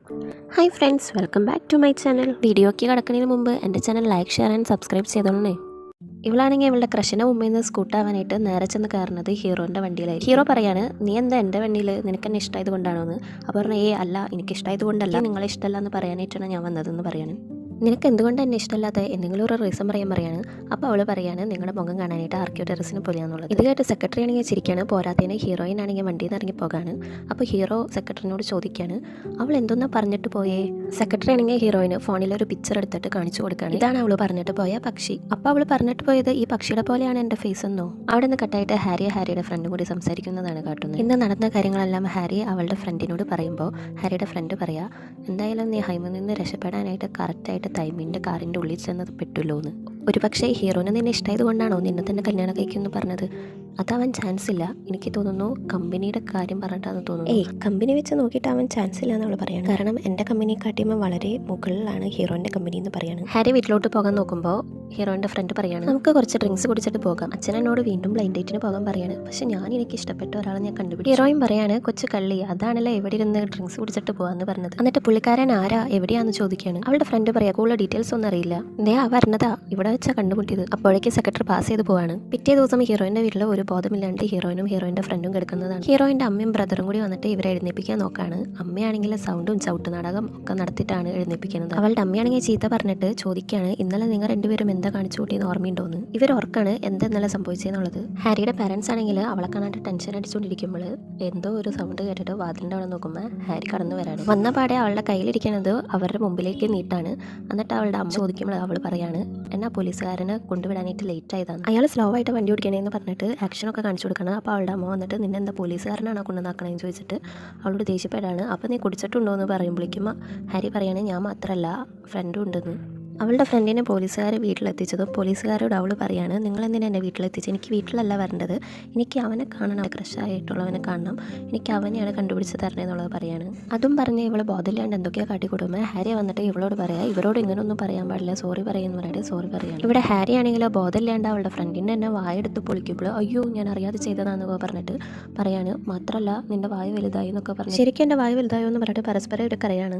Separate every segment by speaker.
Speaker 1: Hi friends, welcome back to my channel. വീഡിയോയ്ക്ക് കിടക്കുന്നതിന് മുമ്പ് എൻ്റെ channel like, share and subscribe ചെയ്തോളണേ. ഇവളാണെങ്കിൽ ഇവളുടെ ക്രഷിൻ്റെ മുമ്പിൽ നിന്ന് സ്കൂട്ടാവാനായിട്ട് നേരെ ചെന്ന് കയറുന്നത് ഹീറോൻ്റെ വണ്ടിയിലായി. ഹീറോ പറയാണ്, നീ എന്താ എൻ്റെ വണ്ടിയിൽ, നിനക്ക് എന്നെ ഇഷ്ടമായത് കൊണ്ടാണോ എന്ന്. അപ്പോൾ പറഞ്ഞാൽ അല്ല, എനിക്ക് ഇഷ്ടമായത് കൊണ്ടല്ല, നിങ്ങളെ ഇഷ്ടമല്ല എന്ന് പറയാനായിട്ടാണ് ഞാൻ വന്നതെന്ന് പറയാണ്. നിനക്ക് എന്തുകൊണ്ട് എന്നെ ഇഷ്ടമല്ലാത്ത എന്തെങ്കിലും ഒരു റീസൺ പറയാണ്. അപ്പോൾ അവൾ പറയാണ്, നിങ്ങളുടെ മുഖം കാണാനായിട്ട് ആർക്കിയോ ടെറസിന് പോലെയാണെന്നുള്ളത്. ഇത് കേട്ട് സെക്രട്ടറി ആണെങ്കിൽ ചിരിക്കാണ്. പോരാത്തതിന് ഹീറോയിൻ ആണെങ്കിൽ വണ്ടിയിൽ നിന്ന് ഇറങ്ങി പോകാണ്. അപ്പോൾ ഹീറോ സെക്രട്ടറിനോട് ചോദിക്കുകയാണ്, അവൾ എന്തൊന്നാ പറഞ്ഞിട്ട് പോയേ. സെക്രട്ടറി ആണെങ്കിൽ ഹീറോയിന് ഫോണിലൊരു പിക്ചർ എടുത്തിട്ട് കാണിച്ചു കൊടുക്കുകയാണ്. ഇതാണ് അവൾ പറഞ്ഞിട്ട് പോയ പക്ഷി. അപ്പോൾ അവൾ പറഞ്ഞിട്ട് പോയത് ഈ പക്ഷിയുടെ പോലെയാണ് എൻ്റെ ഫേസ് എന്നോ. അവിടെ നിന്ന് കട്ടായിട്ട് ഹാരിയുടെ ഫ്രണ്ടും കൂടി സംസാരിക്കുന്നതാണ് കാട്ടുന്നത്. ഇന്ന് നടന്ന കാര്യങ്ങളെല്ലാം ഹാരി അവളുടെ ഫ്രണ്ടിനോട് പറയുമ്പോൾ ഹാരിയുടെ ഫ്രണ്ട് പറയാ, എന്തായാലും നീ ഹൈമിൽ നിന്ന് രക്ഷപ്പെടാനായിട്ട് കറക്റ്റായിട്ട് തൈമിൻ്റെ കാറിൻ്റെ ഉള്ളിൽ ചെന്നത് പെട്ടുല്ലോ എന്ന്. ഒരു പക്ഷേ ഹീറോനെ നിന്നെ ഇഷ്ടമായത് കൊണ്ടാണോ നിന്നെ തന്നെ കല്യാണം കഴിക്കുമെന്ന് പറഞ്ഞത്. അതവൻ ചാൻസ് ഇല്ല. എനിക്ക് തോന്നുന്നു കമ്പനിയുടെ കാര്യം പറഞ്ഞിട്ടാന്ന് തോന്നുന്നു. കമ്പനി വെച്ച് നോക്കിയിട്ട് അവൻ ചാൻസ് ഇല്ല എന്ന് അവൾ പറയാണ്. കാരണം എൻ്റെ കമ്പനിയെക്കാട്ടിയുമ്പോൾ വളരെ മുകളിലാണ് ഹീറോൻ്റെ കമ്പനി എന്ന് പറയാണ്. ഹാരി വീട്ടിലോട്ട് പോകാൻ നോക്കുമ്പോൾ ഹീറോൻ്റെ ഫ്രണ്ട് പറയാണ്, നമുക്ക് കുറച്ച് ഡ്രിങ്ക്സ് കുടിച്ചിട്ട് പോകാം. അച്ഛൻ എന്നോട് വീണ്ടും ബ്ലൈൻഡ് ഡേറ്റിന് പോകാൻ പറയാണ്. പക്ഷെ എനിക്ക് ഇഷ്ടപ്പെട്ട ഒരാളെ ഞാൻ കണ്ടുപിടിച്ചു. ഹീറോയും പറയാണ്, കൊച്ചു കള്ളി, അതാണല്ലോ എവിടെ ഇരുന്ന് ഡ്രിങ്ക്സ് കുടിച്ചിട്ട് പോകാന്ന് പറഞ്ഞത്. എന്നിട്ട് പുള്ളിക്കാരൻ ആരാ എവിടെയാന്ന് ചോദിക്കുകയാണ്. അവളുടെ ഫ്രണ്ട് പറയാ, കൂടുതൽ ഡീറ്റെയിൽസ് ഒന്നും അറിയില്ല, വരണതാ ഇവിടെ വെച്ചാ കണ്ടുമുട്ടിയത്. അപ്പോഴേക്ക് സെക്രട്ടറി പാസ് ചെയ്ത് പോവാണ്. പിറ്റേ ദിവസം ഹീറോയിന്റെ വീട്ടിൽ ഒരു ബോധമില്ലാണ്ട് ഹീറോയിനും ഹീറോയിന്റെ ഫ്രണ്ടും കിടക്കുന്നതാണ്. ഹീറോയിന്റെ അമ്മയും ബ്രദറും കൂടി വന്നിട്ട് ഇവരെ എഴുന്നേപ്പിക്കാൻ നോക്കാണ്. അമ്മയാണെങ്കിൽ സൗണ്ടും ചവിട്ട് നാടകം ഒക്കെ നടത്തിയിട്ടാണ് എഴുന്നേപ്പിക്കുന്നത്. അവളുടെ അമ്മയാണെങ്കിൽ ചീത്ത പറഞ്ഞിട്ട് ചോദിക്കുകയാണ്, ഇന്നലെ നിങ്ങൾ രണ്ടുപേരും എന്താ കാണിച്ചു കൂട്ടിയെന്ന് ഓർമ്മയുണ്ടോന്ന്. ഇവർ ഓർക്കാണ് എന്താ ഇന്നലെ സംഭവിച്ചതെന്നുള്ളത്. ഹാരിയുടെ പാരൻസ് ആണെങ്കിൽ അവളെ കാണാണ്ട് ടെൻഷൻ അടിച്ചുകൊണ്ടിരിക്കുമ്പോൾ എന്തോ ഒരു സൗണ്ട് കേട്ടിട്ട് വാതിലിന്റെ അവിടെ നോക്കുമ്പോൾ ഹാരി കടന്നു വരാണ്. വന്ന പാടെ അവളുടെ കയ്യിലിരിക്കുന്നത് അവരുടെ മുമ്പിലേക്ക് നീട്ടാണ്. എന്നിട്ട് അവളുടെ അമ്മ ചോദിക്കുമ്പോൾ അവൾ പറയാണ്, എന്നാ പോലീസുകാരനെ കൊണ്ടുവിടാനായിട്ട് ലേറ്റ് ആയതാണ്. അയാൾ സ്ലോ ആയിട്ട് വണ്ടി ഓടിക്കണേന്ന് പറഞ്ഞിട്ട് ആക്ഷനൊക്കെ കാണിച്ചു കൊടുക്കണം. അപ്പോൾ അവളുടെ അമ്മ വന്നിട്ട്, നിന്നെ എന്താ പോലീസുകാരനാണോ കൊണ്ടുവന്നാക്കണേന്ന് ചോദിച്ചിട്ട് അവളോട് ദേഷ്യപ്പെടാണ്. അപ്പോൾ നീ കുടിച്ചിട്ടുണ്ടോ എന്ന് പറയുമ്പോഴേക്കും ഹാരി പറയാണ്, ഞാൻ മാത്രമല്ല ഫ്രണ്ടും ഉണ്ടെന്ന്. അവളുടെ ഫ്രണ്ടിനെ പോലീസുകാർ വീട്ടിലെത്തിച്ചതും പോലീസുകാരോട് അവൾ പറയാണ്, നിങ്ങളെന്തിനാ എൻ്റെ വീട്ടിലെത്തിച്ച്, എനിക്ക് വീട്ടിലല്ല വരേണ്ടത്, എനിക്ക് അവനെ കാണണം, ക്രഷായിട്ടുള്ളവനെ കാണണം, എനിക്ക് അവനെയാണ് കണ്ടുപിടിച്ച് തരണേന്നുള്ളത് പറയാണ്. അതും പറഞ്ഞ് ഇവൾ ബോധമില്ലാണ്ട് എന്തൊക്കെയാണ് കാട്ടിക്കൊടുമ്പോൾ ഹാരി വന്നിട്ട് ഇവളോട് പറയാം, ഇവരോട് ഇങ്ങനെയൊന്നും പറയാൻ പാടില്ല, സോറി പറയുമെന്ന് പറഞ്ഞിട്ട് സോറി പറയാണ്. ഇവിടെ ഹാരി ആണെങ്കിലോ ബോധമില്ലാണ്ട് അവളുടെ ഫ്രണ്ടിൻ്റെ തന്നെ വായെടുത്ത് പൊളിക്കുമ്പോൾ, അയ്യോ ഞാൻ അറിയാതെ ചെയ്തതാണെന്നൊക്കെ പറഞ്ഞിട്ട് പറയാണ്. മാത്രമല്ല നിൻ്റെ വായ വലുതായി എന്നൊക്കെ പറഞ്ഞു. ശരിക്കും എൻ്റെ വായ വലുതായോ എന്ന് പറഞ്ഞിട്ട് പരസ്പരം ഇവരൊക്കെ അറിയാണ്.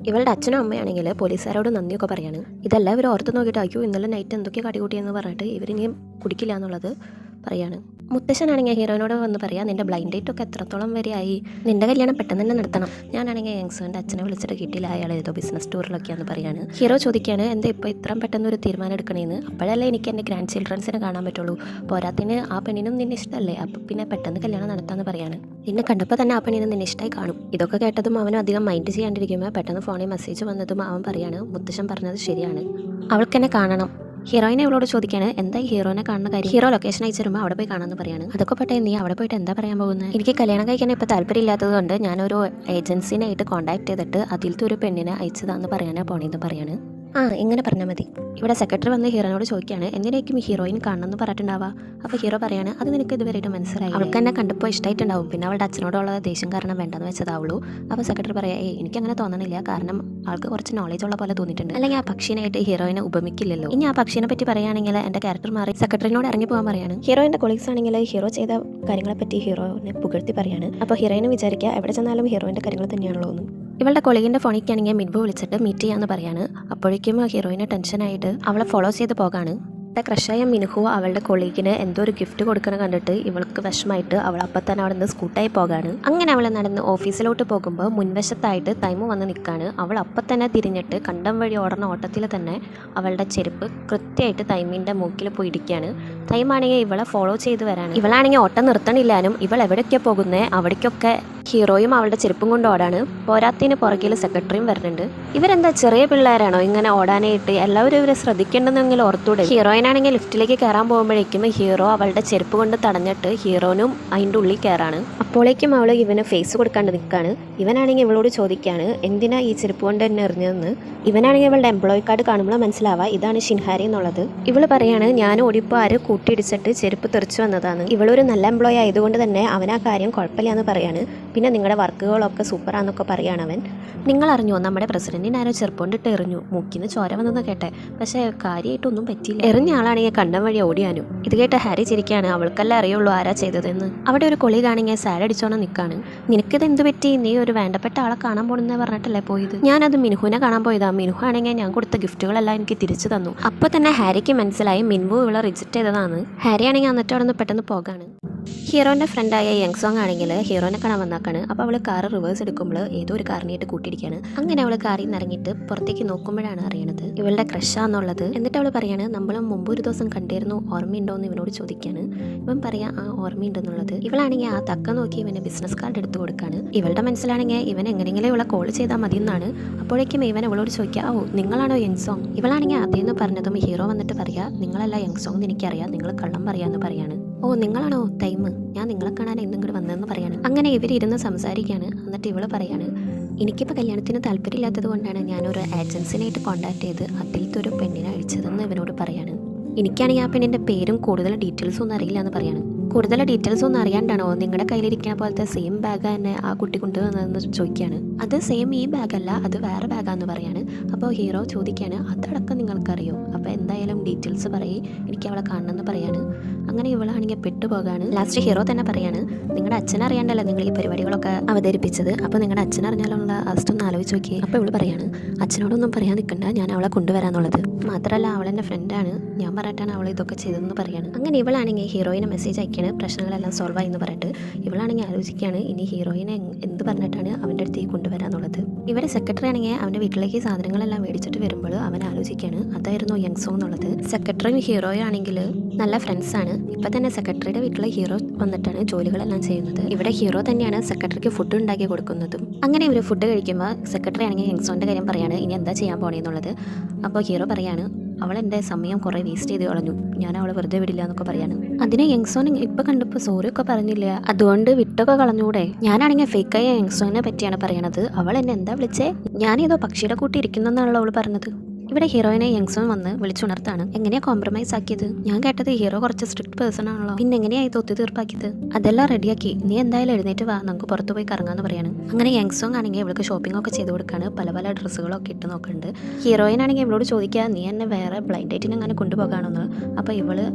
Speaker 1: ഇവളുടെ അച്ഛനും അമ്മയാണെങ്കിൽ പോലീസുകാരോട് നന്ദിയൊക്കെ പറയാണ്. ഇതെല്ലാം ഇവർ ഓർത്ത് നോക്കിയിട്ട്, അയ്യോ ഇന്നലെ നൈറ്റ് എന്തൊക്കെയാണ് കാട്ടിക്കൂട്ടിയെന്ന് പറഞ്ഞിട്ട് ഇവരിനിയും കുടിക്കില്ല എന്നുള്ളത് പറയാണ്. മുത്തശ്ശനാണെങ്കിൽ ഹീറോയിനോട് വന്ന് പറയാം, നിന്റെ ബ്ലൈൻഡ് ഡേറ്റ് ഒക്കെ എത്രത്തോളം വരെയായി, നിന്റെ കല്യാണം പെട്ടെന്ന് തന്നെ നടത്തണം. ഞാനാണെങ്കിൽ യങ്സറിൻ്റെ അച്ഛനെ വിളിച്ചിട്ട് കിട്ടിയില്ല, അയാൾ ഏതോ ബിസിനസ് ടൂറിലൊക്കെയാന്ന് പറയാണ്. ഹീറോ ചോദിക്കുകയാണ്, എന്താ ഇപ്പോൾ ഇത്രയും പെട്ടെന്ന് ഒരു തീരുമാനം എടുക്കണേന്ന്. അപ്പോഴല്ലേ എനിക്ക് എൻ്റെ ഗ്രാൻഡ് ചിൽഡ്രൻസിനെ കാണാൻ പറ്റുള്ളൂ. പോരാത്തിന് ആ പെണ്ണിനും നിന്നെ ഇഷ്ടമല്ലേ, അപ്പം പിന്നെ പെട്ടെന്ന് കല്യാണം നടത്താമെന്ന് പറയാണ്. നിന്നെ കണ്ടപ്പോൾ തന്നെ ആ പെണ്ണിനും നിന്നെ ഇഷ്ടമായി കാണും. ഇതൊക്കെ കേട്ടതും അവനും അധികം മൈൻഡ് ചെയ്യാണ്ടിരിക്കുമ്പോൾ പെട്ടെന്ന് ഫോണിൽ മെസ്സേജ് വന്നതും അവൻ പറയാണ്, മുത്തശ്ശൻ പറഞ്ഞത് ശരിയാണ്, അവൾക്കെന്നെ കാണണം. ഹീറോയിനെ ഇവളോട് ചോദിക്കാണ്, എന്താ ഈ ഹീറോനെ കാണുന്ന കാര്യം. ഹീറോ ലൊക്കേഷൻ അയച്ചു തരുമ്പോൾ അവിടെ പോയി കാണാമെന്ന് പറയാണ്. അതൊക്കെ പെട്ടെന്ന് നീ അവിടെ പോയിട്ട് എന്താ പറയാൻ പോകുന്നത്. എനിക്ക് കല്യാണം കഴിക്കാൻ ഇപ്പോൾ താല്പര്യമില്ലാത്തത് കൊണ്ട് ഞാനൊരു ഏജൻസിനായിട്ട് കോൺടാക്ട് ചെയ്തിട്ട് അതിലത്തെ ഒരു പെണ്ണിനെ അയച്ചതാന്ന് പറയാനാ പോണേന്ന് പറയാണ്. ഇങ്ങനെ പറഞ്ഞാൽ മതി. ഇവിടെ സെക്രട്ടറി വന്ന് ഹീറോനോട് ചോദിക്കുകയാണ്, എന്തിനായിരിക്കും ഹീറോയിൻ കാണണമെന്ന് പറഞ്ഞിട്ടുണ്ടാവുക. അപ്പോൾ ഹീറോ പറയാണ്, അത് നിനക്ക് ഇതുവരെയായിട്ട് മനസ്സിലായി, അവൾക്ക് എന്നെ കണ്ടപ്പോൾ ഇഷ്ടമായിട്ടുണ്ടാവും, പിന്നെ അവളുടെ അച്ഛനോടുള്ള ദേഷ്യം കാരണം വേണ്ടെന്ന് വെച്ചതാവുള്ളൂ. അപ്പോൾ സെക്രട്ടറി പറയാം, എനിക്കങ്ങനെ തോന്നണില്ല, കാരണം ആൾക്ക് കുറച്ച് നോളേജ് ഉള്ള പോലെ തോന്നിയിട്ടുണ്ട്, അല്ലെങ്കിൽ ആ പക്ഷീനായിട്ട് ഹീറോയിനെ ഉപമിക്കില്ലല്ലോ. ഇനി ആ പക്ഷീനെ പറ്റി പറയുകയാണെങ്കിൽ എൻ്റെ ക്യാരക്ടർ മാറി സെക്രട്ടറിനോട് ഇറങ്ങി പോകാൻ പറയാണ്. ഹീറോയിൻ്റെ കൊളീഗ്സ് ആണെങ്കിൽ ഹീറോ ചെയ്ത കാര്യങ്ങളെപ്പറ്റി ഹീറോയിനെ പുകഴ്ത്തി പറയാണ്. അപ്പോൾ ഹീറോയിനെ വിചാരിക്കുക എവിടെ ചെന്നാലും ഹീറോയിൻ്റെ കാര്യങ്ങൾ തന്നെയാണല്ലോ എന്ന്. ഇവളുടെ കൊളീഗിൻ്റെ ഫോണിക്കാണെങ്കിൽ മിഡ്ബു വിളിച്ചിട്ട് മീറ്റ് ചെയ്യാമെന്ന് പറയാണ്. അപ്പോഴേക്കും ഹീറോയിന് ടെൻഷനായിട്ട് അവളെ ഫോളോ ചെയ്ത് പോകാണ്. ക്രഷായ മിനുഹു അവളുടെ കൊളീഗിന് എന്തോ ഒരു ഗിഫ്റ്റ് കൊടുക്കണം കണ്ടിട്ട് ഇവൾക്ക് വിഷമായിട്ട് അവൾ അപ്പം തന്നെ അവിടെ നിന്ന് സ്കൂട്ടായി പോകാണ്. അങ്ങനെ അവൾ നടന്ന് ഓഫീസിലോട്ട് പോകുമ്പോൾ മുൻവശത്തായിട്ട് തൈമു വന്ന് നിൽക്കാണ്. അവൾ അപ്പം തന്നെ തിരിഞ്ഞിട്ട് കണ്ടം വഴി ഓടുന്ന ഓട്ടത്തിൽ തന്നെ അവളുടെ ചെരുപ്പ് കൃത്യമായിട്ട് തൈമിൻ്റെ മൂക്കിൽ പോയി ഇടിക്കുകയാണ്. തൈമാണെങ്കിൽ ഇവളെ ഫോളോ ചെയ്ത് വരാണ്. ഇവളാണെങ്കിൽ ഓട്ടം നിർത്തണില്ലാനും ഇവൾ എവിടേക്കാണ് പോകുന്നത് അവിടേക്കൊക്കെ ഹീറോയും അവളുടെ ചെരുപ്പും കൊണ്ട് ഓടാണ്. പോരാത്തിന് പുറകിൽ സെക്രട്ടറിയും വരുന്നുണ്ട്. ഇവരെന്താ ചെറിയ പിള്ളേരാണോ ഇങ്ങനെ ഓടാനായിട്ട്, എല്ലാവരും ഇവരെ ശ്രദ്ധിക്കേണ്ടെന്നെങ്കിലും ഓർത്തൂടെ. ഹീറോയിൻ ഇവനാണെങ്കിൽ ലിഫ്റ്റിലേക്ക് കയറാൻ പോകുമ്പോഴേക്കും ഹീറോ അവളുടെ ചെരുപ്പ് കൊണ്ട് തടഞ്ഞിട്ട് ഹീറോനും അതിൻ്റെ ഉള്ളിൽ കയറാണ്. അപ്പോഴേക്കും അവൾ ഇവന് ഫേസ് കൊടുക്കാണ്ട് നിൽക്കുകയാണ്. ഇവനാണെങ്കിൽ ഇവളോട് ചോദിക്കുകയാണ് എന്തിനാ ഈ ചെരുപ്പ് കൊണ്ട് എന്നെ എറിഞ്ഞതെന്ന്. ഇവനാണെങ്കിൽ ഇവളുടെ എംപ്ലോയി കാർഡ് കാണുമ്പോൾ മനസ്സിലാവുക ഇതാണ് ഷിൻഹാരി എന്നുള്ളത്. ഇവള് പറയാണ് ഞാൻ ഓടിപ്പോൾ ആര് കൂട്ടിയിടിച്ചിട്ട് ചെരുപ്പ് തെറിച്ചു വന്നതാണ്. ഇവളൊരു നല്ല എംപ്ലോയി ആയതുകൊണ്ട് തന്നെ അവൻ ആ കാര്യം കുഴപ്പമില്ലാന്ന് പറയാണ്. പിന്നെ നിങ്ങളുടെ വർക്കുകളൊക്കെ സൂപ്പറാന്നൊക്കെ പറയാണ് അവൻ. നിങ്ങൾ അറിഞ്ഞോ നമ്മുടെ പ്രസിഡന്റിന് ആരോ ചെറുപ്പം കൊണ്ടിട്ട് എറിഞ്ഞു, മൂക്കിന്ന് ചോര വന്നെന്ന് കേട്ടെ. പക്ഷേ കാര്യമായിട്ടൊന്നും പറ്റിയില്ല. എറിഞ്ഞ ആളാണെങ്കിൽ കണ്ടം വഴി ഓടിയാനും. ഇത് കേട്ട് ഹാരി ചിരിക്കാണ്, അവൾക്കല്ല അറിയുള്ളൂ ആരാ ചെയ്തതെന്ന്. അവിടെ ഒരു കൊളി കാണെങ്കിൽ സാഡ് അടിച്ചോണം നിൽക്കാണ്. നിനക്കിത് എന്ത് പറ്റി? നീ ഒരു വേണ്ടപ്പെട്ട ആളെ കാണാൻ പോണെന്ന് പറഞ്ഞിട്ടല്ലേ പോയത്? ഞാനത് മിനുഹുവിനെ കാണാൻ പോയതാ. മിനുഹു ആണെങ്കിൽ ഞാൻ കൊടുത്ത ഗിഫ്റ്റുകളെല്ലാം എനിക്ക് തിരിച്ചു തന്നു. അപ്പോൾ തന്നെ ഹാരിക്ക് മനസ്സിലായി മിൻവു ഇവളെ റിജക്റ്റ് ചെയ്തതാണ്. ഹാരി ആണെങ്കിൽ എന്നിട്ട് അവിടെ നിന്ന് പെട്ടെന്ന് പോകാണ്. ഹീറോൻ്റെ ഫ്രണ്ടായ യങ് സോങ് ആണെങ്കിൽ ഹീറോനെ കാണാൻ വന്നാക്കാണ്. അപ്പോൾ അവൾ കാറ് റിവേഴ്സ് എടുക്കുമ്പോൾ ഏതോ ഒരു കാറിനായിട്ട് കൂട്ടിയിരിക്കുകയാണ്. അങ്ങനെ അവൾ കാറിൽ നിന്ന് ഇറങ്ങിയിട്ട് പുറത്തേക്ക് നോക്കുമ്പോഴാണ് അറിയണത് ഇവളുടെ ക്രഷാന്നുള്ളത്. എന്നിട്ട് അവൾ പറയാണ് നമ്മൾ മുമ്പ് ഒരു ദിവസം കണ്ടിരുന്നു, ഓർമ്മയുണ്ടോ എന്ന് ഇവനോട് ചോദിക്കുകയാണ്. ഇവൻ പറയാം ആ ഓർമ്മയുണ്ടെന്നുള്ളത്. ഇവളാണെങ്കിൽ ആ തക്ക നോക്കി ഇവന് ബിസിനസ് കാർഡ് എടുത്തു കൊടുക്കുകയാണ്. ഇവളുടെ മനസ്സിലാണെങ്കിൽ ഇവൻ എങ്ങനെയെങ്കിലും ഇവളെ കോൾ ചെയ്താൽ മതി എന്നാണ്. അപ്പോഴേക്കും ഇവൻ അവളോട് ചോദിക്കുക ഓ നിങ്ങളാണോ യങ് സോങ്? ഇവളാണെങ്കിൽ അതേന്ന് പറഞ്ഞതും ഹീറോ വന്നിട്ട് പറയാ നിങ്ങളല്ല യങ് സോങ് എന്ന് എനിക്കറിയാം, നിങ്ങൾ കള്ളം പറയാമെന്ന് പറയാണ്. ഓ നിങ്ങളാണോ ടൈം, ഞാൻ നിങ്ങളെ കാണാൻ ഇന്നിങ്ങോട്ട് വന്നതെന്ന് പറയാണ്. അങ്ങനെ ഇവരിരുന്ന് സംസാരിക്കുകയാണ്. എന്നിട്ട് ഇവള് പറയാണ് എനിക്കിപ്പോൾ കല്യാണത്തിന് താല്പര്യമില്ലാത്തത് കൊണ്ടാണ് ഞാനൊരു ഏജൻസിനായിട്ട് കോൺടാക്ട് ചെയ്ത് അതിലത്തെ ഒരു പെണ്ണിനെ അഴിച്ചതെന്ന് ഇവനോട് പറയാണ്. എനിക്കാണെങ്കിൽ ആ പെണ്ണിൻ്റെ പേരും കൂടുതൽ ഡീറ്റെയിൽസും ഒന്നും അറിയില്ല എന്ന് പറയാണ്. കൂടുതൽ ഡീറ്റെയിൽസ് ഒന്നും അറിയാണ്ടാണോ നിങ്ങളുടെ കയ്യിലിരിക്കുന്ന പോലത്തെ സെയിം ബാഗ് തന്നെ ആ കുട്ടി കൊണ്ടുവന്നതെന്ന് ചോദിക്കുകയാണ്. അത് സെയിം ഈ ബാഗല്ല, അത് വേറെ ബാഗാന്ന് പറയാണ്. അപ്പോൾ ഹീറോ ചോദിക്കുകയാണ് അതടക്കം നിങ്ങൾക്കറിയോ? അപ്പോൾ എന്തായാലും ഡീറ്റെയിൽസ് പറയും, എനിക്ക് അവളെ കാണണമെന്ന് പറയാണ്. അങ്ങനെ ഇവളാണെങ്കിൽ പെട്ടുപോകാണ്. ലാസ്റ്റ് ഹീറോ തന്നെ പറയാണ് നിങ്ങളുടെ അച്ഛനറിയാണ്ടല്ലോ നിങ്ങൾ ഈ പരിപാടികളൊക്കെ അവതരിപ്പിച്ചത്, അപ്പോൾ നിങ്ങളുടെ അച്ഛനറിഞ്ഞാലുള്ള അവസ്ഥ ഒന്ന് ആലോചിച്ച് നോക്കിയേ. അപ്പോൾ ഇവള് പറയാണ് അച്ഛനോടൊന്നും പറയാൻ നിൽക്കണ്ട, ഞാൻ അവളെ കൊണ്ടുവരാന്നുള്ളത്. മാത്രമല്ല അവളെൻ്റെ ഫ്രണ്ടാണ്, ഞാൻ പറഞ്ഞിട്ടാണ് അവൾ ഇതൊക്കെ ചെയ്തതെന്ന് പറയാണ്. അങ്ങനെ ഇവളാണെങ്കിൽ ഹീറോയിനെ മെസ്സേജ് അയക്കുകയാണ് പ്രശ്നങ്ങളെല്ലാം സോൾവ് ആയി എന്ന് പറഞ്ഞിട്ട്. ഇവളാണെങ്കിൽ ആലോചിക്കുകയാണ് ഇനി ഹീറോയിനെ എന്ത് പറഞ്ഞിട്ടാണ് അവൻ്റെ അടുത്തേക്ക് കൊണ്ടുവരാന്നുള്ളത്. ഇവരെ സെക്രട്ടറി ആണെങ്കിൽ അവൻ്റെ വീട്ടിലേക്ക് സാധനങ്ങളെല്ലാം മേടിച്ചിട്ട് വരുമ്പോൾ അവൻ ആലോചിക്കുകയാണ് അതായിരുന്നു യങ് സോങ് എന്നുള്ളത്. സെക്രട്ടറിയും ഹീറോയും ആണെങ്കിൽ നല്ല ഫ്രണ്ട്സാണ്. ഇപ്പം തന്നെ സെക്രട്ടറിയുടെ വീട്ടിലെ ഹീറോ വന്നിട്ടാണ് ജോലികളെല്ലാം ചെയ്യുന്നത്. ഇവിടെ ഹീറോ തന്നെയാണ് സെക്രട്ടറിക്ക് ഫുഡ് ഉണ്ടാക്കി കൊടുക്കുന്നതും. അങ്ങനെ ഇവർ ഫുഡ് കഴിക്കുമ്പോൾ സെക്രട്ടറി ആണെങ്കിൽ യങ് സോങ്ങിൻ്റെ കാര്യം പറയാണ് ഇനി എന്താ ചെയ്യാൻ പോണേന്നുള്ളത്. അപ്പോൾ ഹീറോ പറയാണ് അവളെൻ്റെ സമയം കുറേ വേസ്റ്റ് ചെയ്ത് കളഞ്ഞു, ഞാൻ അവളെ വെറുതെ വിടില്ല എന്നൊക്കെ പറയാണ്. അതിന് യങ്സോൻ ഇപ്പം കണ്ടപ്പോൾ സോറി ഒക്കെ പറഞ്ഞില്ല, അതുകൊണ്ട് വിട്ടൊക്കെ കളഞ്ഞൂടെ? ഞാനാണെങ്കിൽ ഫേക്കായ യങ്സോനെ പറ്റിയാണ് പറയണത്. അവൾ എന്നെ എന്താ വിളിച്ചേ? ഞാനേതോ പക്ഷിയുടെ കൂട്ടി ഇരിക്കുന്നെന്നാണല്ലോ അവൾ പറഞ്ഞത്. ഇവിടെ ഹീറോയിനെ യങ്സോൺ വന്ന് വിളിച്ചുണർത്താണ്. എങ്ങനെയാ കോംപ്രമൈസ് ആക്കിയത്? ഞാൻ കേട്ടത് ഹീറോ കുറച്ച് സ്ട്രിക്റ്റ് പേഴ്സൺ ആണല്ലോ, പിന്നെ എങ്ങനെയാ ഇത് ഒത്തുതീർപ്പാക്കിയത്? അതെല്ലാം റെഡിയാക്കി, നീ എന്തായാലും എഴുന്നേറ്റ് വാ, നമുക്ക് പുറത്തു പോയി കറങ്ങാന്ന് പറയാണ്. അങ്ങനെ യങ്സോങ് ആണെങ്കിൽ ഇവൾക്ക് ഷോപ്പിംഗ് ഒക്കെ ചെയ്ത് കൊടുക്കാണ്. പല പല ഡ്രസ്സുകളൊക്കെ ഇട്ട് നോക്കുന്നുണ്ട്. ഹീറോയിൻ ആണെങ്കിൽ ഇവളോട് ചോദിക്കുക നീ എന്നെ വേറെ ബ്ലൈൻഡ് ഡേറ്റിന് അങ്ങനെ കൊണ്ടുപോകാണെന്ന്. അപ്പോൾ ഇവള്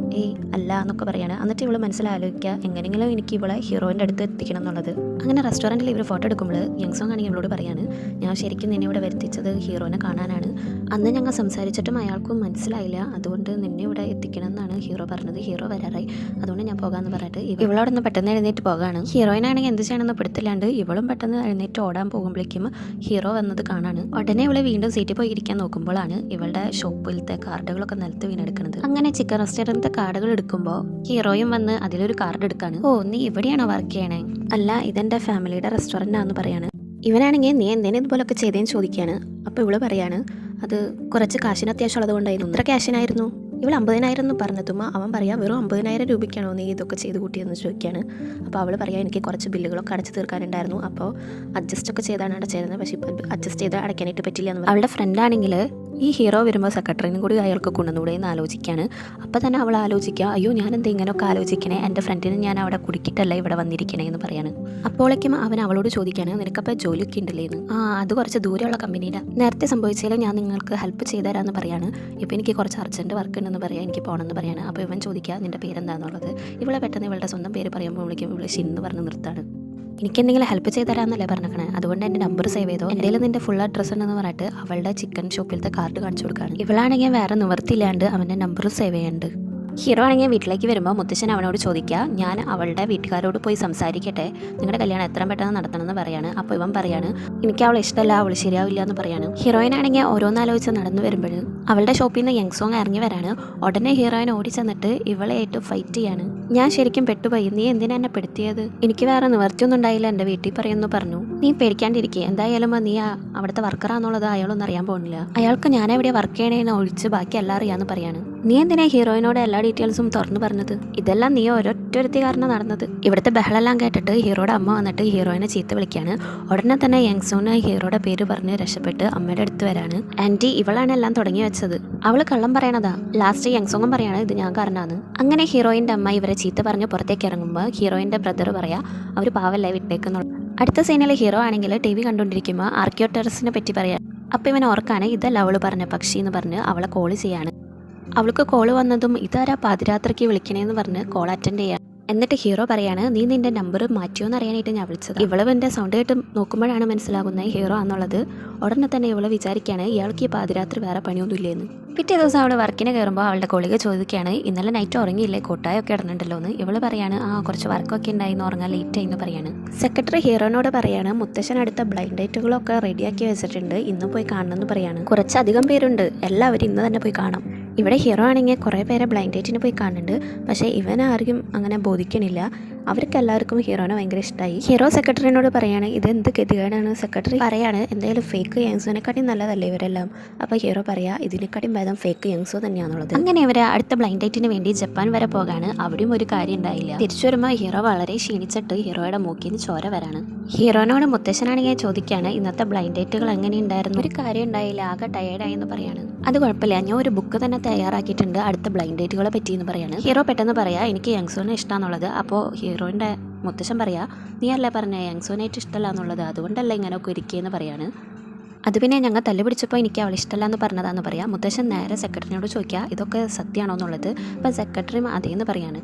Speaker 1: അല്ല എന്നൊക്കെ പറയാണ്. എന്നിട്ട് ഇവള് മനസ്സിലാലോചിക്കുക എങ്ങനെയെങ്കിലും എനിക്ക് ഇവളെ ഹീറോയിൻ്റെ അടുത്ത് എത്തിക്കണം എന്നുള്ളത്. അങ്ങനെ റെസ്റ്റോറൻറ്റിൽ ഇവർ ഫോട്ടോ എടുക്കുമ്പോൾ യങ്സോങ് ആണെങ്കിൽ ഇവളോട് പറയാണ് ഞാൻ ശരിക്കും നിന്നെ ഇവിടെ വരുത്തിച്ചത് ഹീറോനെ കാണാനാണ്. അന്ന് ഞങ്ങൾ സംസാരിച്ചിട്ടും അയാൾക്കും മനസ്സിലായില്ല, അതുകൊണ്ട് നിന്നെ ഇവിടെ എത്തിക്കണം എന്നാണ് ഹീറോ പറഞ്ഞത്. ഹീറോ വരാറായി, അതുകൊണ്ട് ഞാൻ പോകാമെന്ന് പറഞ്ഞിട്ട് ഇവളോട് ഒന്ന് പെട്ടെന്ന് എഴുന്നേറ്റ് പോകാണ്. ഹീറോയിനാണെങ്കിൽ എന്ത് ചെയ്യണമെന്ന് പെടുത്തില്ലാണ്ട് ഇവളും പെട്ടെന്ന് എഴുന്നേറ്റ് ഓടാൻ പോകുമ്പോഴേക്കും ഹീറോ വന്നത് കാണാണ്. ഉടനെ ഇവള് വീണ്ടും സീറ്റിൽ പോയി ഇരിക്കാൻ നോക്കുമ്പോഴാണ് ഇവളുടെ ഷോപ്പിലത്തെ കാർഡുകളൊക്കെ നിലത്ത് വീണെടുക്കുന്നത്. അങ്ങനെ ചിക്കൻ റെസ്റ്റോറൻറ്റിലെ കാർഡുകൾ എടുക്കുമ്പോൾ ഹീറോയും വന്ന് അതിലൊരു കാർഡ് എടുക്കാണ്. ഓ നീ ഇവിടെയാണോ വർക്ക് ചെയ്യണേ? അല്ല ഇതെൻ്റെ ഫാമിലിയുടെ റെസ്റ്റോറൻ്റ് ആണെന്ന് പറയാണ്. ഇവനാണെങ്കിൽ നീ എന്തേലും ഇതുപോലൊക്കെ ചെയ്തേന്ന് ചോദിക്കുകയാണ്. അപ്പോൾ ഇവള് പറയാണ് അത് കുറച്ച് കാശിന് അത്യാവശ്യമുള്ളത് കൊണ്ടായിരുന്നു. എത്ര ക്യാഷിനായിരുന്നു? ഇവൾ 50,000 എന്ന് പറഞ്ഞതും അവൻ പറയാം വെറും 50,000 രൂപയ്ക്കാണോ നീ ഇതൊക്കെ ചെയ്ത് കൂട്ടിയെന്ന് ചോദിക്കുകയാണ്. അപ്പോൾ അവൾ പറയാം എനിക്ക് കുറച്ച് ബില്ലുകളൊക്കെ അടച്ചു തീർക്കാനുണ്ടായിരുന്നു, അപ്പോൾ അഡ്ജസ്റ്റൊക്കെ ചെയ്താണ് അടച്ചിരുന്നത്, പക്ഷേ ഇപ്പോൾ അഡ്ജസ്റ്റ് ചെയ്ത് അടയ്ക്കാനായിട്ട് പറ്റില്ല എന്ന്. അവളുടെ ഫ്രണ്ടാണെങ്കിൽ ഈ ഹീറോ വരുമ്പോൾ സെക്രട്ടറിനും കൂടി അയാൾക്ക് കൊണ്ടുകൂടെ എന്ന് ആലോചിക്കുകയാണ്. അപ്പോൾ തന്നെ അവൾ ആലോചിക്കുക അയ്യോ ഞാൻ എന്താ ഇങ്ങനെയൊക്കെ ആലോചിക്കണേ, എൻ്റെ ഫ്രണ്ടിന് ഞാൻ അവിടെ കുടിക്കിട്ടല്ല ഇവിടെ വന്നിരിക്കണേ എന്ന് പറയാണ്. അപ്പോഴേക്കും അവൻ അവളോട് ചോദിക്കുകയാണ് നിനക്കപ്പോൾ ജോലിയൊക്കെ ഉണ്ടല്ലേ എന്ന്. അത് കുറച്ച് ദൂരെയുള്ള കമ്പനിയിലാണ്, നേരത്തെ സംഭവിച്ചാലും ഞാൻ നിങ്ങൾക്ക് ഹെൽപ്പ് ചെയ്തു തരാമെന്ന് പറയാണ്. ഇപ്പോൾ എനിക്ക് കുറച്ച് അർജൻറ്റ് വർക്ക് ഉണ്ടെന്ന് പറയാം, എനിക്ക് പോകണമെന്ന് പറയാണ്. അപ്പോൾ ഇവൻ ചോദിക്കുക നിൻ്റെ പേരെന്താണെന്നുള്ളത്. ഇവളെ പെട്ടെന്ന് ഇവളുടെ സ്വന്തം പേര് പറയുമ്പോൾ വിളിക്കും ഇവള് ഷിന്ന് പറഞ്ഞ് നിർത്താണ്. എനിക്കെന്തെങ്കിലും ഹെൽപ്പ് ചെയ്ത് തരാമെന്നല്ലേ പറഞ്ഞേക്കണേ, അതുകൊണ്ട് എൻ്റെ നമ്പർ സേവ് ചെയ്തോ, എൻ്റെ നിൻ്റെ ഫുൾ അഡ്രസ്സ് ഉണ്ടെന്ന് പറഞ്ഞിട്ട് അവളുടെ ചിക്കൻ ഷോപ്പിലത്തെ കാർഡ് കാണിച്ചു കൊടുക്കുകയാണ്. ഇവളാണെങ്കിൽ വേറെ നിവർത്തിയില്ലാണ്ട് അവൻ്റെ നമ്പർ സേവ് ചെയ്യുന്നുണ്ട്. ഹീറോ ആണെങ്കിൽ വീട്ടിലേക്ക് വരുമ്പോൾ മുത്തശ്ശൻ അവനോട് ചോദിക്കുക ഞാൻ അവളുടെ വീട്ടുകാരോട് പോയി സംസാരിക്കട്ടെ, നിങ്ങളുടെ കല്യാണം എത്രയും പെട്ടെന്ന് നടത്തണമെന്ന് പറയാണ്. അപ്പോൾ ഇവൻ പറയാണ് എനിക്ക് അവളെ ഇഷ്ടമല്ല, അവൾ ശരിയാവില്ല എന്ന് പറയാണ്. ഹീറോയിനാണെങ്കിൽ ഓരോന്നാലോചിച്ച് നടന്നു വരുമ്പോൾ അവളുടെ ഷോപ്പിൽ നിന്ന് യങ് സോങ് ഇറങ്ങി വരാണ്. ഉടനെ ഹീറോയിൻ ഓടി ചെന്നിട്ട് ഇവളെ ആയിട്ട് ഫൈറ്റ് ചെയ്യാണ്. ഞാൻ ശരിക്കും പെട്ടുപോയി, നീ എന്തിനാ എന്നെ പെടുത്തിയത്? എനിക്ക് വേറെ നിവർത്തിയൊന്നും ഉണ്ടായില്ല, എൻ്റെ വീട്ടിൽ പറയുന്നു പറഞ്ഞു. നീ പേടിക്കാണ്ടിരിക്കുക, എന്തായാലും നീ അവിടുത്തെ വർക്കറാന്നുള്ളത് അയാളൊന്നും അറിയാൻ പോകുന്നില്ല, അയാൾക്ക് ഞാനെവിടെ വർക്ക് ചെയ്യണേന്ന് ഒഴിച്ച് ബാക്കി എല്ലാം അറിയാമെന്ന് പറയാണ്. നീ എന്തിനാ ഹീറോയിനോട് എല്ലാ ഡീറ്റെയിൽസും തുറന്നു പറഞ്ഞത്? ഇതെല്ലാം നീ ഒരൊറ്റൊരുത്തി കാരണം നടന്നത്. ഇവിടുത്തെ ബഹളെല്ലാം കേട്ടിട്ട് ഹീറോയുടെ അമ്മ വന്നിട്ട് ഹീറോയിനെ ചീത്ത വിളിക്കുകയാണ്. ഉടനെ തന്നെ യങ്സൂന് ഹീറോയുടെ പേര് പറഞ്ഞ് രക്ഷപ്പെട്ട് അമ്മയുടെ അടുത്ത് വരാണ്. ആൻറ്റി, ഇവളാണ് എല്ലാം തുടങ്ങി വെച്ചത്. അവള് കള്ളം പറയണതാ. ലാസ്റ്റ് യങ്സോങ്ങും പറയാണ് ഇത് ഞാൻ കാരണമാണ്. അങ്ങനെ ഹീറോയിൻ്റെ അമ്മ ഇവരെ ചീത്ത പറഞ്ഞ് പുറത്തേക്ക് ഇറങ്ങുമ്പോൾ ഹീറോയിൻ്റെ ബ്രദർ പറയാ അവർ പാവല്ലേ വിട്ടേക്കുന്നുള്ളൂ. അടുത്ത സീനിൽ ഹീറോ ആണെങ്കിൽ TV കണ്ടുകൊണ്ടിരിക്കുമ്പോൾ ആർക്കിയോടെറസിനെ പറ്റി പറയാം. അപ്പം ഇവൻ ഓർക്കാണ് ഇതല്ല അവള് പറഞ്ഞ പക്ഷി എന്ന് പറഞ്ഞ് അവളെ കോൾ ചെയ്യാണ്. അവൾക്ക് കോള് വന്നതും ഇതാരാ പാതിരാത്രിക്ക് വിളിക്കണേന്ന് പറഞ്ഞ് കോൾ അറ്റൻഡ് ചെയ്യാൻ. എന്നിട്ട് ഹീറോ പറയാണ് നീ നിന്റെ നമ്പർ മാറ്റിയോന്ന് അറിയാനായിട്ട് ഞാൻ വിളിച്ചത്. ഇവള് എൻ്റെ സൗണ്ട് കേട്ട് നോക്കുമ്പോഴാണ് മനസ്സിലാകുന്നത് ഹീറോ ആണെന്നുള്ളത്. ഉടനെ തന്നെ ഇവള് വിചാരിക്കുകയാണ് ഇയാൾക്ക് ഈ പാതിരാത്രി വേറെ പണിയൊന്നുമില്ലേന്ന്. പിറ്റേ ദിവസം അവൾ വർക്കിന് കയറുമ്പോൾ അവളുടെ കൊളിക ചോദിക്കുകയാണ് ഇന്നലെ നൈറ്റ് ഉറങ്ങിയില്ലേ, കൊട്ടായൊക്കെ ഇടുന്നുണ്ടല്ലോ എന്ന്. ഇവള് പറയാണ് കുറച്ച് വർക്കൊക്കെ ഉണ്ടായിരുന്നു, ഉറങ്ങാൻ ലേറ്റായി എന്ന് പറയാണ്. സെക്രട്ടറി ഹീറോനോട് പറയാണ് മുത്തശ്ശൻ അടുത്ത ബ്ലൈൻഡ് ഡേറ്റുകളൊക്കെ റെഡിയാക്കി വെച്ചിട്ടുണ്ട്, ഇന്ന് പോയി കാണണമെന്ന് പറയാണ്. കുറച്ചധികം പേരുണ്ട്, എല്ലാവരും ഇന്ന് തന്നെ പോയി കാണാം. ഇവിടെ ഹീറോ ആണെങ്കിൽ കുറേ പേരെ ബ്ലൈൻഡ് ഡേറ്റിന് പോയി കാണുന്നുണ്ട്. പക്ഷേ ഇവനാരും അങ്ങനെ ബോധിക്കണില്ല. അവർക്ക് എല്ലാവർക്കും ഹീറോനെ ഭയങ്കര ഇഷ്ടമായി. ഹീറോ സെക്രട്ടറിനോട് പറയാണ് ഇതെന്ത് ഗതികേടാണ്. സെക്രട്ടറി പറയാണ് എന്തായാലും ഫേക്ക് യങ്സോനെക്കാട്ടിയും നല്ലതല്ലേ ഇവരെല്ലാം. അപ്പോൾ ഹീറോ പറയാ ഇതിനെക്കാട്ടിയും ഭേദം ഫേക്ക് യങ്സോ തന്നെയാണുള്ളത്. അങ്ങനെ ഇവരെ അടുത്ത ബ്ലൈൻഡ് ഡേറ്റിന് വേണ്ടി ജപ്പാൻ വരെ പോകാണ്. അവിടെയും ഒരു കാര്യം ഉണ്ടായില്ല. തിരിച്ചു വരുമ്പോൾ ഹീറോ വളരെ ക്ഷീണിച്ചിട്ട് ഹീറോയുടെ മൂക്കിന് ചോര വരാണ്. ഹീറോനോട് മുത്തശ്ശനാണെങ്കിൽ ചോദിക്കുകയാണ് ഇന്നത്തെ ബ്ലൈൻഡ് ഡേറ്റുകൾ എങ്ങനെയുണ്ടായിരുന്നു. ഒരു കാര്യം ഉണ്ടായില്ല, ആകെ ടയേർഡായി എന്ന് പറയാണ്. അത് കുഴപ്പമില്ല, ഞാൻ ഒരു ബുക്ക് തന്നെ തയ്യാറാക്കിയിട്ടുണ്ട് അടുത്ത ബ്ലൈൻഡ് ഡേറ്റുകളെ പറ്റി എന്ന് പറയാണ്. ഹീറോ പെട്ടെന്ന് പറയാ എനിക്ക് യങ്സോനെ ഇഷ്ടമാണെന്നുള്ളത്. അപ്പോൾ ഹീറോയിൻ്റെ മുത്തശ്ശൻ പറയാ നീ അല്ലേ പറഞ്ഞ യങ്സോനായിട്ട് ഇഷ്ടമല്ല എന്നുള്ളത്, അതുകൊണ്ടല്ല ഇങ്ങനെയൊക്കെ ഇരിക്കുകയെന്ന് പറയാണ്. അത് പിന്നെ ഞങ്ങൾ തല്ലു പിടിച്ചപ്പോൾ എനിക്ക് അവൾ ഇഷ്ടമല്ല എന്ന് പറഞ്ഞതാന്ന് പറയാം. മുത്തശ്ശൻ നേരെ സെക്രട്ടറിനോട് ചോദിക്കുക ഇതൊക്കെ സത്യമാണോ എന്നുള്ളത്. അപ്പം സെക്രട്ടറിയും അതേന്ന് പറയാണ്.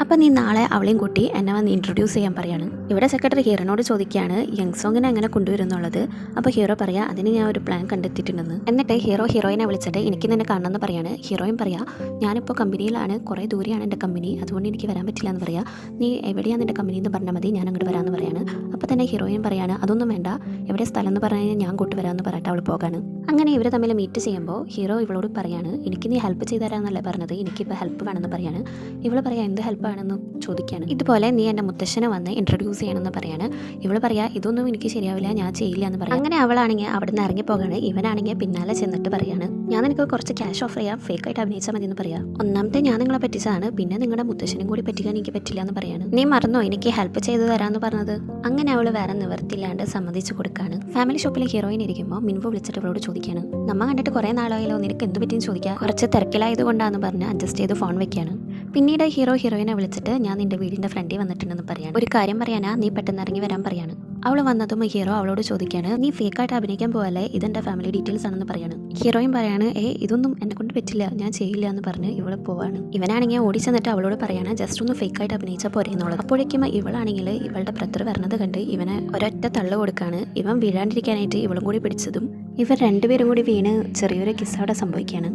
Speaker 1: അപ്പം നീ നാളെ അവളെയും കൂട്ടി എന്നെ വന്ന് ഇൻട്രൊഡ്യൂസ് ചെയ്യാൻ പറയാണ്. ഇവിടെ സെക്രട്ടറി ഹീറോനോട് ചോദിക്കുകയാണ് യങ്സോങ്ങിനെ എങ്ങനെ കൊണ്ടുവരുന്നുള്ളത്. അപ്പോൾ ഹീറോ പറയാ അതിന് ഞാൻ ഒരു പ്ലാൻ കണ്ടെത്തിയിട്ടുണ്ടെന്ന്. എന്നിട്ട് ഹീറോയിനെ വിളിച്ചിട്ട് എനിക്ക് നിന്നെ കാണണമെന്ന് പറയാണ്. ഹീറോയിൻ പറയാ ഞാനിപ്പോൾ കമ്പനിയിലാണ്, കുറേ ദൂരെയാണ് എൻ്റെ കമ്പനി, അതുകൊണ്ട് എനിക്ക് വരാൻ പറ്റില്ല എന്ന് പറയാം. നീ എവിടെയാണ് നിൻ്റെ കമ്പനി എന്ന് പറഞ്ഞാൽ മതി, ഞാൻ അങ്ങോട്ട് വരാമെന്ന് പറയാണ്. അപ്പോൾ തന്നെ ഹീറോയിൻ പറയാണ് അതൊന്നും വേണ്ട, എവിടെ സ്ഥലം എന്ന് പറഞ്ഞു കഴിഞ്ഞാൽ ഞാൻ കൂട്ടുവരാമെന്ന് പറഞ്ഞിട്ട് അവൾ പോകാണ്. അങ്ങനെ ഇവർ തമ്മിൽ മീറ്റ് ചെയ്യുമ്പോൾ ഹീറോ ഇവളോട് പറയാണ് എനിക്ക് നീ ഹെൽപ്പ് ചെയ്തു തരാമെന്നല്ലേ പറഞ്ഞത്, എനിക്കിപ്പോൾ ഹെൽപ്പ് വേണമെന്ന് പറയാണ്. ഇവൾ പറയാം എന്ത് ഹെൽപ്പ് ആണെന്ന് ചോദിക്കുകയാണ്. ഇതുപോലെ നീ എൻ്റെ മുത്തശ്ശനെ വന്ന് ഇൻട്രൊഡ്യൂസ് ചെയ്യണമെന്ന് പറയാണ്. ഇവൾ പറയാ ഇതൊന്നും എനിക്ക് ശരിയാവില്ല, ഞാൻ ചെയ്യില്ല എന്ന് പറയാം. അങ്ങനെ അവളാണെങ്കിൽ അവിടെ നിന്ന് ഇറങ്ങിപ്പോകാണ്. ഇവനാണെങ്കിൽ പിന്നാലെ ചെന്നിട്ട് പറയാണ് ഞാൻ നിനക്ക് കുറച്ച് ക്യാഷ് ഓഫർ ചെയ്യാം, ഫേക്കായിട്ട് അഭിനയിച്ചാൽ മതി എന്ന് പറയാം. ഒന്നാമത്തെ ഞാൻ നിങ്ങളെ പറ്റിച്ചതാണ്, പിന്നെ നിങ്ങളുടെ മുത്തശ്ശനും കൂടി പറ്റിക്കാൻ എനിക്ക് പറ്റില്ല എന്ന് പറയാണ്. നീ മറന്നോ എനിക്ക് ഹെൽപ്പ് ചെയ്തു തരാമെന്ന് പറഞ്ഞത്. അങ്ങനെ അവൾ വേറെ നിവർത്തില്ലാണ്ട് സമ്മതിച്ചു കൊടുക്കാണ്. ഫാമിലി ഷോപ്പിൽ ഹീറോയിൻ ഇരിക്കുമ്പോൾ മിൻവു വിളിച്ചിട്ട് ഇവളോട് ചോദിക്കുകയാണ് നമ്മ കണ്ടിട്ട് കുറേ നാളായാലോ, നിനക്ക് എന്ത് പറ്റിയെന്ന് ചോദിക്കുക. കുറച്ച് തിരക്കിലായതുകൊണ്ടാന്ന് പറഞ്ഞ് അഡ്ജസ്റ്റ് ചെയ്ത് ഫോൺ വെക്കുകയാണ്. പിന്നീട് ഹീറോയിനെ വിളിച്ചിട്ട് ഞാൻ നിന്റെ വീടിൻ്റെ ഫ്രണ്ടിൽ വന്നിട്ടുണ്ടെന്ന് പറയാണ്. ഒരു കാര്യം പറയാനാ, നീ പെട്ടെന്ന് ഇറങ്ങി വരാൻ പറയാണ്. അവൾ വന്നതും ഹീറോ അവളോട് ചോദിക്കുകയാണ് നീ ഫേക്കായിട്ട് അഭിനയിക്കാൻ പോവല്ലേ, ഇതെൻ്റെ ഫാമിലി ഡീറ്റെയിൽസ് ആണെന്ന് പറയാണ്. ഹീറോയിൻ പറയാണ് ഇതൊന്നും എന്നെ കൊണ്ട് പറ്റില്ല, ഞാൻ ചെയ്യില്ല എന്ന് പറഞ്ഞ് ഇവള് പോവാണ്. ഇവനാണെങ്കിൽ ഓടി ചെന്നിട്ട് അവളോട് പറയാണ് ജസ്റ്റ് ഒന്ന് ഫേക്കായിട്ട് അഭിനയിച്ചാൽ പോരെ എന്നുള്ളത്. അപ്പോഴേക്കും ഇവളാണെങ്കിൽ ഇവളുടെ ബ്രദർ വരുന്നത് കണ്ട് ഇവനെ ഒരൊറ്റ തള്ളു കൊടുക്കാണ്. ഇവൻ വീഴാണ്ടിരിക്കാനായിട്ട് ഇവളും കൂടി പിടിച്ചതും ഇവർ രണ്ടുപേരും കൂടി വീണ് ചെറിയൊരു കിസ് അവിടെ സംഭവിക്കുകയാണ്.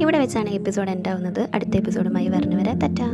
Speaker 1: ഇവിടെ വെച്ചാണ് എപ്പിസോഡ് എൻഡ് ആവുന്നത്. അടുത്ത എപ്പിസോഡുമായി വരുന്നവരെ ടാറ്റാ.